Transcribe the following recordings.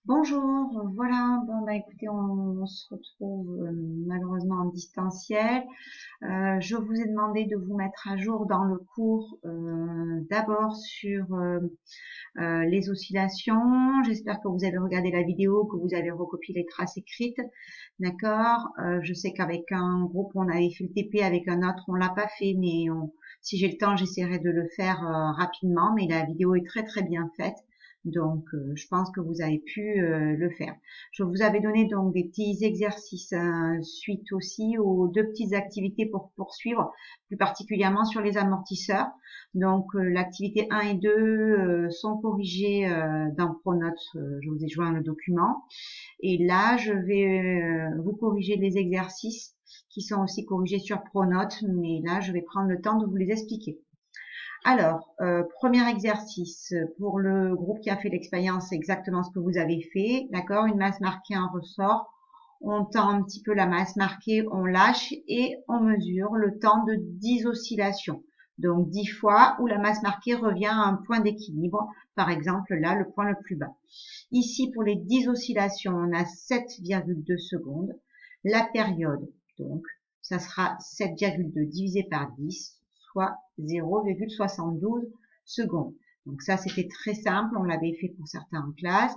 Bonjour, voilà, bon bah écoutez, on se retrouve malheureusement en distanciel. Je vous ai demandé de vous mettre à jour dans le cours d'abord sur les oscillations. J'espère que vous avez regardé la vidéo, que vous avez recopié les traces écrites, d'accord. Je sais qu'avec un groupe on avait fait le TP, avec un autre on l'a pas fait, mais si j'ai le temps j'essaierai de le faire rapidement, mais la vidéo est très très bien faite. Donc, je pense que vous avez pu le faire. Je vous avais donné donc des petits exercices suite aussi aux deux petites activités pour poursuivre, plus particulièrement sur les amortisseurs. Donc, l'activité 1 et 2 sont corrigées dans Pronote. Je vous ai joint le document. Et là, je vais vous corriger les exercices qui sont aussi corrigés sur Pronote, mais là, je vais prendre le temps de vous les expliquer. Alors, premier exercice, pour le groupe qui a fait l'expérience, c'est exactement ce que vous avez fait, d'accord? Une masse marquée, un ressort. On tend un petit peu la masse marquée, on lâche et on mesure le temps de 10 oscillations. Donc 10 fois où la masse marquée revient à un point d'équilibre, par exemple là, le point le plus bas. Ici, pour les 10 oscillations, on a 7,2 secondes. La période, donc, ça sera 7,2 divisé par 10, soit 0,72 secondes. Donc ça, c'était très simple, on l'avait fait pour certains en classe.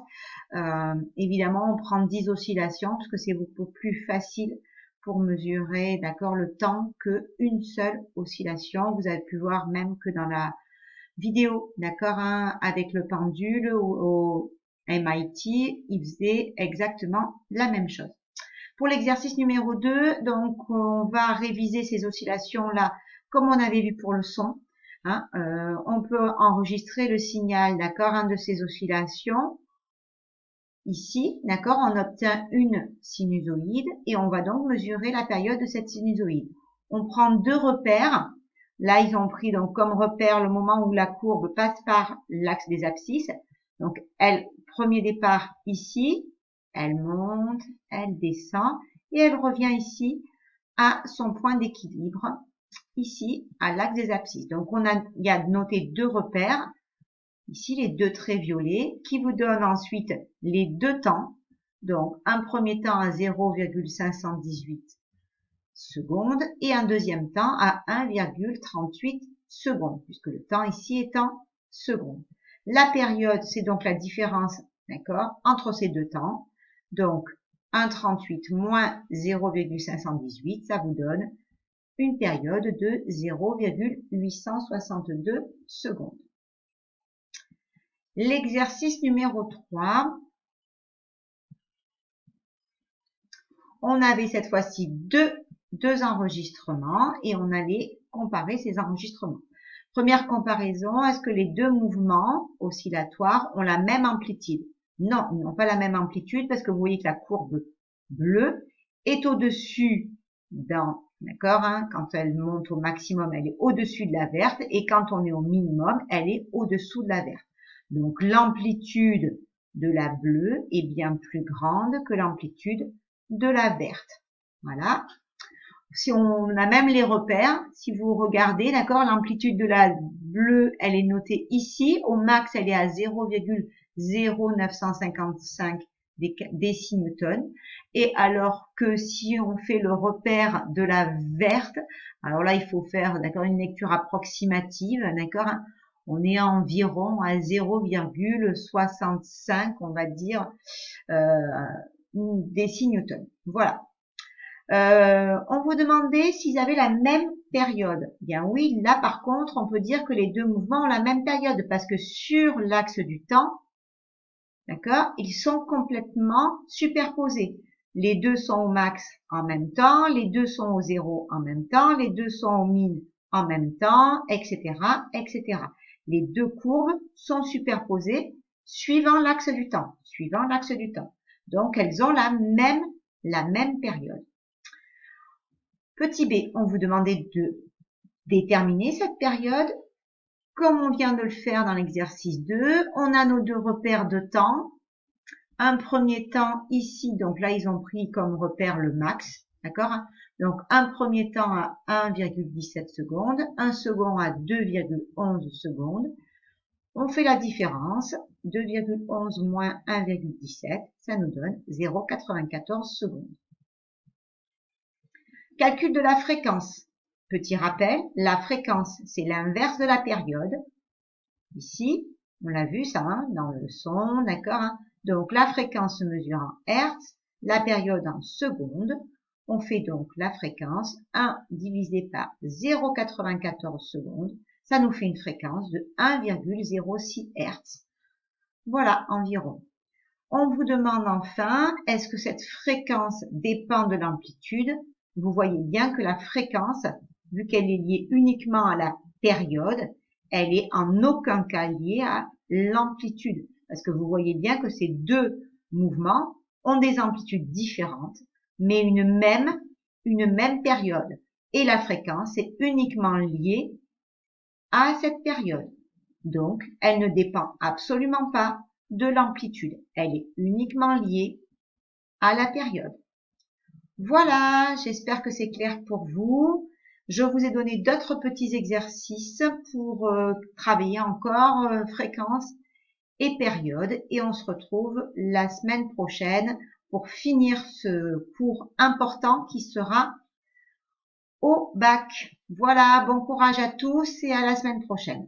Évidemment, on prend 10 oscillations parce que c'est beaucoup plus facile pour mesurer, d'accord, le temps que une seule oscillation. Vous avez pu voir même que dans la vidéo, d'accord, hein, avec le pendule au MIT, il faisait exactement la même chose. Pour l'exercice numéro 2, donc on va réviser ces oscillations-là comme on avait vu pour le son. Hein, on peut enregistrer le signal, d'accord, hein, de ces oscillations. Ici, d'accord, on obtient une sinusoïde et on va donc mesurer la période de cette sinusoïde. On prend deux repères. Là, ils ont pris donc comme repère le moment où la courbe passe par l'axe des abscisses. Donc, elle, premier départ ici, elle monte, elle descend et elle revient ici à son point d'équilibre, ici à l'axe des abscisses. Donc, il y a noté deux repères. Ici, les deux traits violets qui vous donnent ensuite les deux temps. Donc, un premier temps à 0,518 secondes et un deuxième temps à 1,38 secondes, puisque le temps ici est en secondes. La période, c'est donc la différence, d'accord, entre ces deux temps. Donc, 1,38 moins 0,518, ça vous donne une période de 0,862 secondes. L'exercice numéro 3, on avait cette fois-ci deux enregistrements et on allait comparer ces enregistrements. Première comparaison, est-ce que les deux mouvements oscillatoires ont la même amplitude? Non, ils n'ont pas la même amplitude parce que vous voyez que la courbe bleue est au-dessus d'accord, hein, quand elle monte au maximum, elle est au-dessus de la verte et quand on est au minimum, elle est au-dessous de la verte. Donc l'amplitude de la bleue est bien plus grande que l'amplitude de la verte. Voilà. Si on a même les repères, si vous regardez, d'accord, l'amplitude de la bleue, elle est notée ici. Au max, elle est à 0,0955 décinewtons. Et alors que si on fait le repère de la verte, alors là, il faut faire, d'accord, une lecture approximative, d'accord, hein, on est environ à 0,65, on va dire, décinewtons. Voilà. On vous demandait s'ils avaient la même période. Bien oui, là par contre, on peut dire que les deux mouvements ont la même période parce que sur l'axe du temps, d'accord, ils sont complètement superposés. Les deux sont au max en même temps, les deux sont au zéro en même temps, les deux sont au min en même temps, etc., etc. Les deux courbes sont superposées suivant l'axe du temps, Donc, elles ont la même période. Petit b, on vous demandait de déterminer cette période. Comme on vient de le faire dans l'exercice 2, on a nos deux repères de temps. Un premier temps ici, donc là ils ont pris comme repère le max, d'accord? Donc un premier temps à 1,17 secondes, un second à 2,11 secondes. On fait la différence. 2,11 moins 1,17, ça nous donne 0,94 secondes. Calcul de la fréquence. Petit rappel, la fréquence, c'est l'inverse de la période. Ici, on l'a vu ça hein, dans le son, d'accord hein. Donc la fréquence se mesure en hertz, la période en secondes. On fait donc la fréquence 1 divisé par 0,94 secondes. Ça nous fait une fréquence de 1,06 Hz. Voilà, environ. On vous demande enfin, est-ce que cette fréquence dépend de l'amplitude? Vous voyez bien que la fréquence, vu qu'elle est liée uniquement à la période, elle est en aucun cas liée à l'amplitude. Parce que vous voyez bien que ces deux mouvements ont des amplitudes différentes, mais une même période. Et la fréquence est uniquement liée à cette période. Donc, elle ne dépend absolument pas de l'amplitude. Elle est uniquement liée à la période. Voilà, j'espère que c'est clair pour vous. Je vous ai donné d'autres petits exercices pour travailler encore fréquence et période. Et on se retrouve la semaine prochaine pour finir ce cours important qui sera au bac. Voilà, bon courage à tous et à la semaine prochaine.